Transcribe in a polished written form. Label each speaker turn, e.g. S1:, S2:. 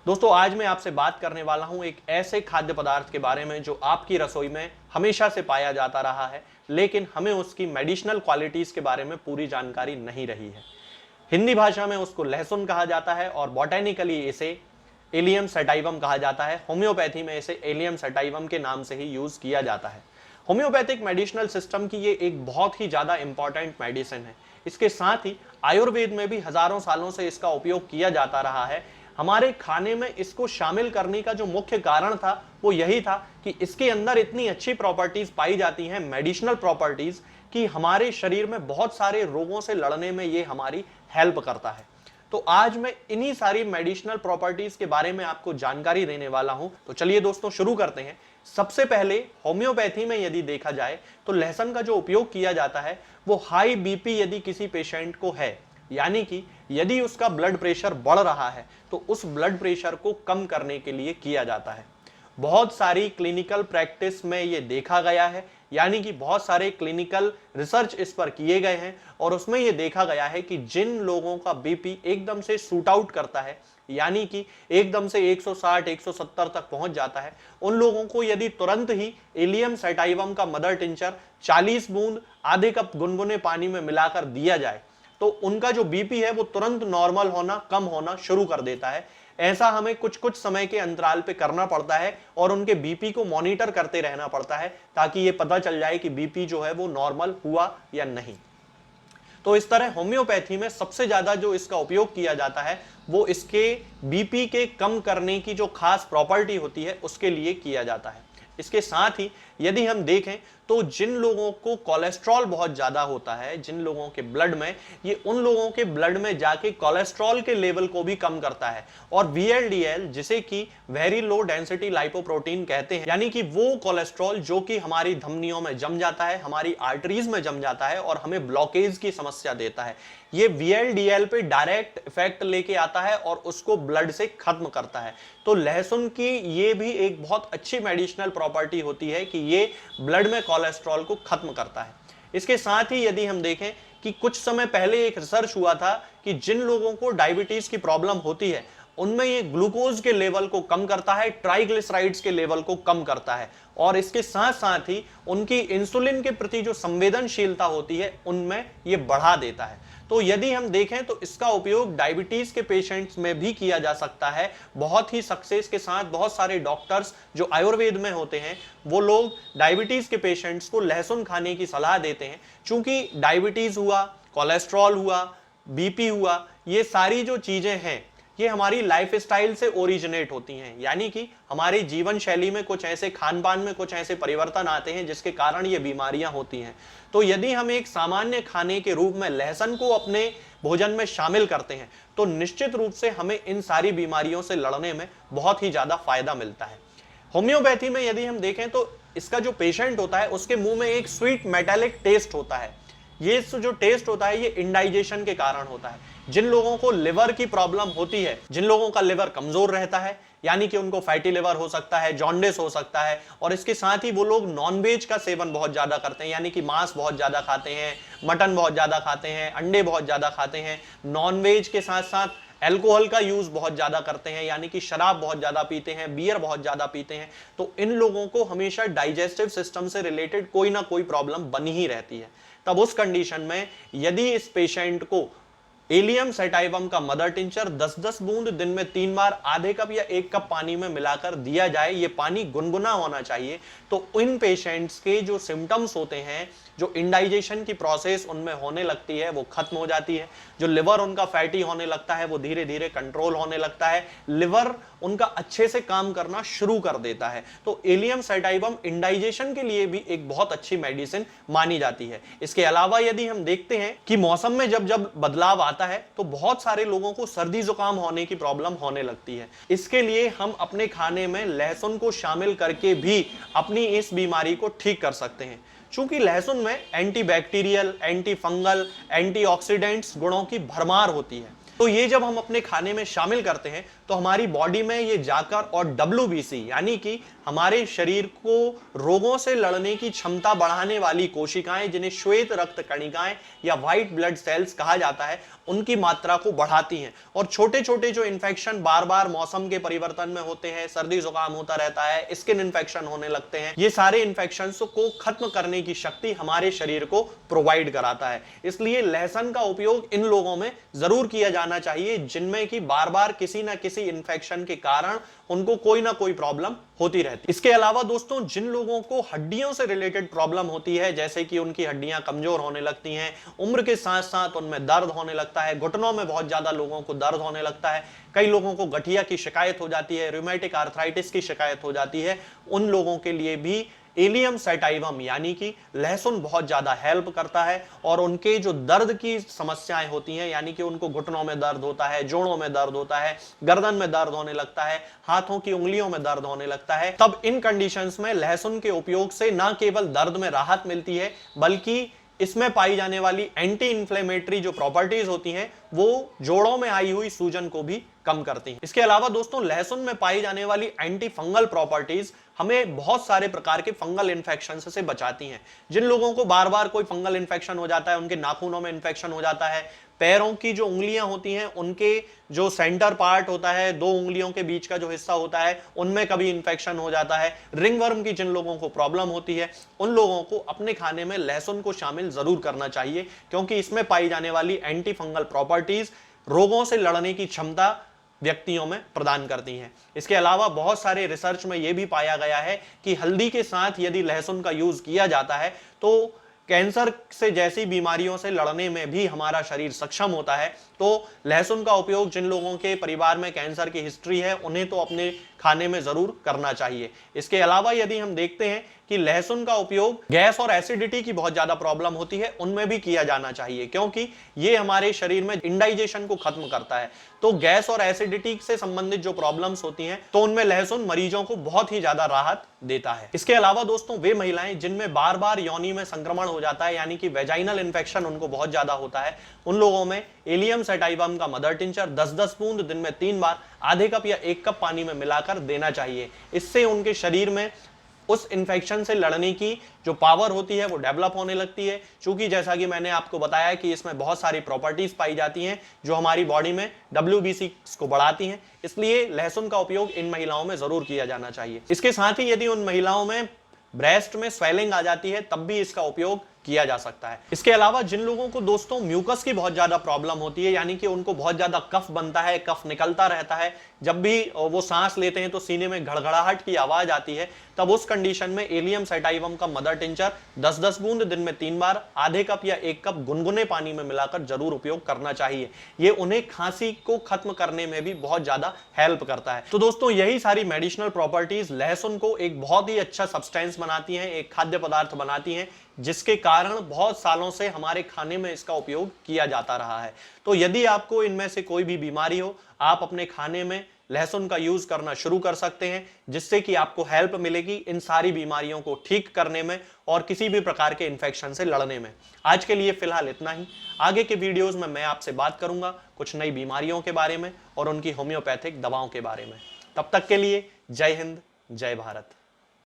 S1: दोस्तों आज मैं आपसे बात करने वाला हूं एक ऐसे खाद्य पदार्थ के बारे में जो आपकी रसोई में हमेशा से पाया जाता रहा है, लेकिन हमें उसकी मेडिसिनल क्वालिटीज के बारे में पूरी जानकारी नहीं रही है। हिंदी भाषा में उसको लहसुन कहा जाता है और बॉटेनिकली इसे एलियम सटाइवम कहा जाता है। होम्योपैथी में इसे एलियम सटाइवम के नाम से ही यूज किया जाता है। होम्योपैथिक मेडिसिनल सिस्टम की ये एक बहुत ही ज्यादा इंपॉर्टेंट मेडिसिन है। इसके साथ ही आयुर्वेद में भी हजारों सालों से इसका उपयोग किया जाता रहा है। हमारे खाने में इसको शामिल करने का जो मुख्य कारण था वो यही था कि इसके अंदर इतनी अच्छी प्रॉपर्टीज पाई जाती हैं, मेडिसिनल प्रॉपर्टीज, कि हमारे शरीर में बहुत सारे रोगों से लड़ने में ये हमारी हेल्प करता है। तो आज मैं इन्हीं सारी मेडिसिनल प्रॉपर्टीज के बारे में आपको जानकारी देने वाला हूं। तो चलिए दोस्तों शुरू करते हैं। सबसे पहले होम्योपैथी में यदि देखा जाए तो लहसुन का जो उपयोग किया जाता है वो हाई बीपी यदि किसी पेशेंट को है, यानी कि यदि उसका ब्लड प्रेशर बढ़ रहा है तो उस ब्लड प्रेशर को कम करने के लिए किया जाता है। बहुत सारी क्लिनिकल प्रैक्टिस में ये देखा गया है, यानी कि बहुत सारे क्लिनिकल रिसर्च इस पर किए गए हैं और उसमें ये देखा गया है कि जिन लोगों का बीपी एकदम से शूट आउट करता है, यानी कि एकदम से 160 170 तक पहुंच जाता है, उन लोगों को यदि तुरंत ही एलियम सटाइवम का मदर टिंचर 40 बूंद आधे कप गुनगुने पानी में मिलाकर दिया जाए तो उनका जो बीपी है वो तुरंत नॉर्मल होना, कम होना शुरू कर देता है। ऐसा हमें कुछ कुछ समय के अंतराल पे करना पड़ता है और उनके बीपी को मॉनिटर करते रहना पड़ता है ताकि ये पता चल जाए कि बीपी जो है वो नॉर्मल हुआ या नहीं। तो इस तरह होम्योपैथी में सबसे ज्यादा जो इसका उपयोग किया जाता है वो इसके बीपी के कम करने की जो खास प्रॉपर्टी होती है उसके लिए किया जाता है। इसके साथ ही यदि हम देखें तो जिन लोगों को कोलेस्ट्रॉल बहुत ज्यादा होता है, जिन लोगों के ब्लड में, ये उन लोगों के ब्लड में जाके कोलेस्ट्रॉल के लेवल को भी कम करता है। और VLDL जिसे कि वेरी लो डेंसिटी लाइपोप्रोटीन कहते हैं, यानी कि वो कोलेस्ट्रॉल जो कि हमारी धमनियों में जम जाता है, हमारी आर्टरीज में जम जाता है और हमें ब्लॉकेज की समस्या देता है, ये VLDL पे डायरेक्ट इफेक्ट लेके आता है और उसको ब्लड से खत्म करता है। तो लहसुन की ये भी एक बहुत अच्छी मेडिसिनल प्रॉपर्टी होती है कि ये ब्लड में कोलेस्ट्रॉल को खत्म करता है। इसके साथ ही यदि हम देखें कि कुछ समय पहले एक रिसर्च हुआ था कि जिन लोगों को डायबिटीज की प्रॉब्लम होती है उनमें ये ग्लूकोज के लेवल को कम करता है, ट्राइग्लिसराइड्स के लेवल को कम करता है और इसके साथ साथ ही उनकी इंसुलिन के प्रति जो संवेदनशीलता होती है उनमें ये बढ़ा देता है। तो यदि हम देखें तो इसका उपयोग डायबिटीज के पेशेंट्स में भी किया जा सकता है बहुत ही सक्सेस के साथ। बहुत सारे डॉक्टर्स जो आयुर्वेद में होते हैं वो लोग डायबिटीज के पेशेंट्स को लहसुन खाने की सलाह देते हैं, क्योंकि डायबिटीज हुआ, कोलेस्ट्रॉल हुआ, बीपी हुआ, ये सारी जो चीजें हैं ये हमारी लाइफस्टाइल से ओरिजिनेट होती हैं, यानी कि हमारी जीवन शैली में कुछ ऐसे, खान पान में कुछ ऐसे परिवर्तन आते हैं जिसके कारण ये बीमारियां होती हैं। तो यदि हम एक सामान्य खाने के रूप में लहसुन को अपने भोजन में शामिल करते हैं तो निश्चित रूप से हमें इन सारी बीमारियों से लड़ने में बहुत ही ज्यादा फायदा मिलता है। होम्योपैथी में यदि हम देखें तो इसका जो पेशेंट होता है उसके मुंह में एक स्वीट मेटालिक टेस्ट होता है। ये जो टेस्ट होता है ये इंडाइजेशन के कारण होता है। जिन लोगों को लिवर की प्रॉब्लम होती है, जिन लोगों का लिवर कमजोर रहता है, यानी कि उनको फैटी लिवर हो सकता है, जॉन्डिस हो सकता है, और इसके साथ ही वो लोग नॉनवेज का सेवन बहुत ज्यादा करते हैं, यानी कि मांस बहुत ज्यादा खाते हैं, मटन बहुत ज्यादा खाते हैं, अंडे बहुत ज्यादा खाते हैं, नॉनवेज के साथ साथ अल्कोहल का यूज बहुत ज्यादा करते हैं, यानी कि शराब बहुत ज्यादा पीते हैं, बियर बहुत ज्यादा पीते हैं, तो इन लोगों को हमेशा डाइजेस्टिव सिस्टम से रिलेटेड कोई ना कोई प्रॉब्लम बनी ही रहती है। तब उस कंडीशन में यदि इस पेशेंट को एलियम सटाइवम का मदर टिंचर 10-10 बूंद दिन में 3 बार आधे कप या 1 कप पानी में मिलाकर दिया जाए, ये पानी गुनगुना होना चाहिए, तो इन पेशेंट्स के जो सिम्टम्स होते हैं, जो इंडाइजेशन की प्रोसेस उनमें होने लगती है वो खत्म हो जाती है। जो लिवर उनका फैटी होने लगता है वो धीरे धीरे कंट्रोल होने लगता है, लिवर उनका अच्छे से काम करना शुरू कर देता है। तो एलियम सटाइवम इंडाइजेशन के लिए भी एक बहुत अच्छी मेडिसिन मानी जाती है। इसके अलावा यदि हम देखते हैं कि मौसम में जब जब बदलाव आता है तो बहुत सारे लोगों को सर्दी जुकाम होने की प्रॉब्लम होने लगती है। इसके लिए हम अपने खाने में लहसुन को शामिल करके भी अपनी इस बीमारी को ठीक कर सकते हैं। चूंकि लहसुन में एंटीबैक्टीरियल, एंटी फंगल, एंटीऑक्सीडेंट्स गुणों की भरमार होती है, तो ये जब हम अपने खाने में शामिल करते हैं तो हमारी बॉडी में ये जाकर और WBC यानी कि हमारे शरीर को रोगों से लड़ने की क्षमता बढ़ाने वाली कोशिकाएं, जिन्हें श्वेत रक्त कणिकाएं या व्हाइट ब्लड सेल्स कहा जाता है, उनकी मात्रा को बढ़ाती हैं। और छोटे छोटे जो इन्फेक्शन बार बार मौसम के परिवर्तन में होते हैं, सर्दी जुकाम होता रहता है, स्किन इन्फेक्शन होने लगते हैं, ये सारे इन्फेक्शन को खत्म करने की शक्ति हमारे शरीर को प्रोवाइड कराता है। इसलिए लहसुन का उपयोग इन लोगों में जरूर किया जाना चाहिए जिनमें कि बार बार किसी ना किसी इन्फेक्शन के कारण उनको कोई ना कोई प्रॉब्लम होती रहती है। इसके अलावा दोस्तों, जिन लोगों को हड्डियों से रिलेटेड प्रॉब्लम होती है, जैसे कि उनकी हड्डियां कमजोर होने लगती हैं, उम्र के साथ साथ उनमें दर्द होने लगता है, घुटनों में बहुत ज्यादा लोगों को दर्द होने लगता है, कई लोगों को गठिया की शिकायत हो जाती है, रूमेटिक आर्थराइटिस की शिकायत हो जाती है, उन लोगों के लिए भी एलियम सैटाइवम यानी कि लहसुन बहुत ज्यादा हेल्प करता है। और उनके जो दर्द की समस्याएं होती हैं, यानी कि उनको घुटनों में दर्द होता है, जोड़ों में दर्द होता है, गर्दन में दर्द होने लगता है, हाथों की उंगलियों में दर्द होने लगता है, तब इन कंडीशंस में लहसुन के उपयोग से न केवल दर्द में राहत मिलती है, बल्कि इसमें पाई जाने वाली एंटी इंफ्लेमेटरी जो प्रॉपर्टीज होती हैं वो जोड़ों में आई हुई सूजन को भी कम करती हैं। इसके अलावा दोस्तों, लहसुन में पाई जाने वाली एंटी फंगल प्रॉपर्टीज हमें बहुत सारे प्रकार के फंगल इन्फेक्शन से बचाती हैं। जिन लोगों को बार बार कोई फंगल इन्फेक्शन हो जाता है, उनके नाखूनों में इन्फेक्शन हो जाता है, पैरों की जो उंगलियां होती हैं उनके जो सेंटर पार्ट होता है, दो उंगलियों के बीच का जो हिस्सा होता है, उनमें कभी इन्फेक्शन हो जाता है, रिंगवर्म की जिन लोगों को प्रॉब्लम होती है, उन लोगों को अपने खाने में लहसुन को शामिल जरूर करना चाहिए, क्योंकि इसमें पाई जाने वाली एंटी फंगल प्रॉपर्टीज रोगों से लड़ने की क्षमता व्यक्तियों में प्रदान करती हैं। इसके अलावा बहुत सारे रिसर्च में यह भी पाया गया है कि हल्दी के साथ यदि लहसुन का यूज किया जाता है तो कैंसर से जैसी बीमारियों से लड़ने में भी हमारा शरीर सक्षम होता है। तो लहसुन का उपयोग जिन लोगों के परिवार में कैंसर की हिस्ट्री है, उन्हें तो अपने खाने में जरूर करना चाहिए। इसके अलावा यदि हम देखते हैं कि लहसुन का उपयोग गैस और एसिडिटी की बहुत ज्यादा प्रॉब्लम होती है, उनमें भी किया जाना चाहिए, क्योंकि ये हमारे शरीर में इंडाइजेशन को खत्म करता है। तो गैस और एसिडिटी से संबंधित जो प्रॉब्लम्स होती हैं, तो उनमें लहसुन मरीजों को बहुत ही ज्यादा राहत देता है। इसके अलावा दोस्तों, वे महिलाएं जिनमें बार बार योनि में संक्रमण हो जाता है, यानी कि वेजाइनल इंफेक्शन उनको बहुत ज्यादा होता है, उन लोगों में एलियम सैटाइवम का मदर टिंचर 10-10 बूंद दिन में 3 बार आधे कप या 1 कप पानी में मिलाकर देना चाहिए। इससे उनके शरीर में उस इन्फेक्शन से लड़ने की जो पावर होती है वो डेवलप होने लगती है। क्योंकि जैसा कि मैंने आपको बताया कि इसमें बहुत सारी प्रॉपर्टीज पाई जाती हैं जो हमारी बॉडी में WBC को बढ़ाती हैं, इसलिए लहसुन का उपयोग इन महिलाओं में जरूर किया जाना चाहिए। इसके साथ ही यदि उन महिलाओं में ब्रेस्ट में स्वेलिंग आ जाती है, तब भी इसका उपयोग किया जा सकता है। इसके अलावा जिन लोगों को दोस्तों म्यूकस की बहुत ज्यादा प्रॉब्लम होती है, यानी कि उनको बहुत ज्यादा कफ बनता है, कफ निकलता रहता है, जब भी वो सांस लेते हैं तो सीने में घड़घड़ाहट की आवाज आती है, तब उस कंडीशन में एलियम सैटाइवम का मदर टिंचर 10-10 बूंद दिन में 3 बार आधे कप या 1 कप गुनगुने पानी में मिलाकर जरूर उपयोग करना चाहिए। ये उन्हें खांसी को खत्म करने में भी बहुत ज्यादा हेल्प करता है। तो दोस्तों, यही सारी मेडिसिनल प्रॉपर्टीज लहसुन को एक बहुत ही अच्छा सब्सटेंस बनाती हैं, एक खाद्य पदार्थ बनाती हैं, जिसके कारण बहुत सालों से हमारे खाने में इसका उपयोग किया जाता रहा है। तो यदि आपको इनमें से कोई भी बीमारी हो, आप अपने खाने में लहसुन का यूज करना शुरू कर सकते हैं, जिससे कि आपको हेल्प मिलेगी इन सारी बीमारियों को ठीक करने में और किसी भी प्रकार के इन्फेक्शन से लड़ने में। आज के लिए फिलहाल इतना ही। आगे के वीडियोस में मैं आपसे बात करूंगा कुछ नई बीमारियों के बारे में और उनकी होम्योपैथिक दवाओं के बारे में। तब तक के लिए जय हिंद, जय भारत।